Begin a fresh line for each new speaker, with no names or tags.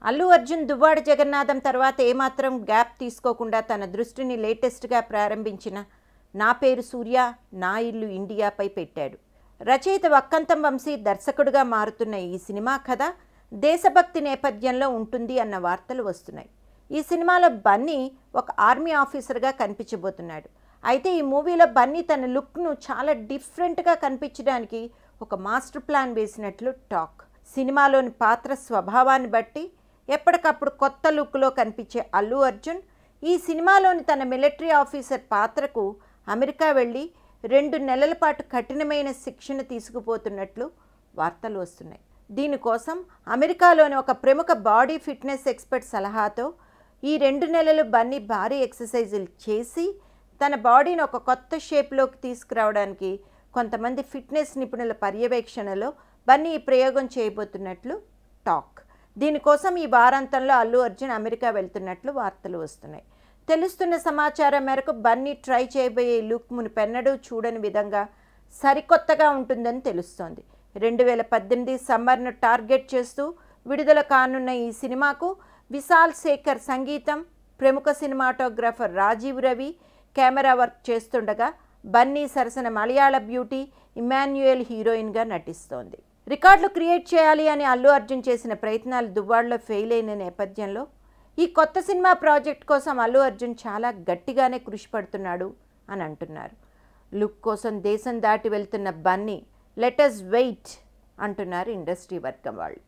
అల్లు అర్జున్ దువ్వాడ జగన్నాథం తర్వాత ఏమాత్రం గ్యాప్ తీసుకోకుండా తన దృష్టిని లేటెస్ట్గా ప్రారంభించిన నా పేరు సూర్య నా ఇల్లు ఇండియాపై పెట్టాడు. రచయిత వక్కంతం వంశీ దర్శకుడిగా మారుతున్న ఈ సినిమా కథ దేశభక్తి నేపథ్యంలో ఉంటుంది అన్న వార్తలు వస్తున్నాయి. ఈ సినిమాలో బన్నీ ఒక ఆర్మీ ఆఫీసర్గా కనిపించబోతున్నాడు. అయితే ఈ మూవీలో బన్నీ తన లుక్ను చాలా డిఫరెంట్గా కనిపించడానికి ఒక మాస్టర్ ప్లాన్ వేసినట్లు టాక్. సినిమాలోని పాత్ర స్వభావాన్ని బట్టి ఎప్పటికప్పుడు కొత్త లుక్లో కనిపించే అల్లు అర్జున్ ఈ సినిమాలోని తన మిలిటరీ ఆఫీసర్ పాత్రకు అమెరికా వెళ్ళి 2 నెలల పాటు కఠినమైన శిక్షణ తీసుకుపోతున్నట్లు వార్తలు వస్తున్నాయి. దీనికోసం అమెరికాలోని ఒక ప్రముఖ బాడీ ఫిట్నెస్ ఎక్స్పర్ట్ సలహాతో ఈ 2 నెలలు బన్నీ భారీ ఎక్సర్సైజులు చేసి తన బాడీని ఒక కొత్త షేప్లోకి తీసుకురావడానికి కొంతమంది ఫిట్నెస్ నిపుణుల పర్యవేక్షణలో బన్నీ ఈ ప్రయోగం చేయబోతున్నట్లు టాక్. దీనికోసం ఈ వారాంతంలో అల్లు అర్జున్ అమెరికా వెళ్తున్నట్లు వార్తలు వస్తున్నాయి. తెలుస్తున్న సమాచారం మేరకు బన్నీ ట్రై చేయబోయే లుక్ మునిపెన్నడూ చూడని విధంగా సరికొత్తగా ఉంటుందని తెలుస్తోంది. 2018 సమ్మర్ను టార్గెట్ చేస్తూ విడుదల కానున్న ఈ సినిమాకు విశాల్ శేఖర్ సంగీతం, ప్రముఖ cinematographer Rajeev Ravi camera work చేస్తుండగా బన్నీ సరసన మలయాళ బ్యూటీ ఇమాన్యుయల్ హీరోయిన్గా నటిస్తోంది. రికార్డులు క్రియేట్ చేయాలి అని అల్లు అర్జున్ చేసిన ప్రయత్నాలు దువ్వాడలో ఫెయిల్ అయిన నేపథ్యంలో ఈ కొత్త సినిమా ప్రాజెక్ట్ కోసం అల్లు అర్జున్ చాలా గట్టిగానే కృషి పడుతున్నాడు అని అంటున్నారు. లుక్ కోసం దేశం దాటి వెళ్తున్న బన్నీ లెట్ us వెయిట్ అంటున్నారు ఇండస్ట్రీ వర్గం వాళ్ళు.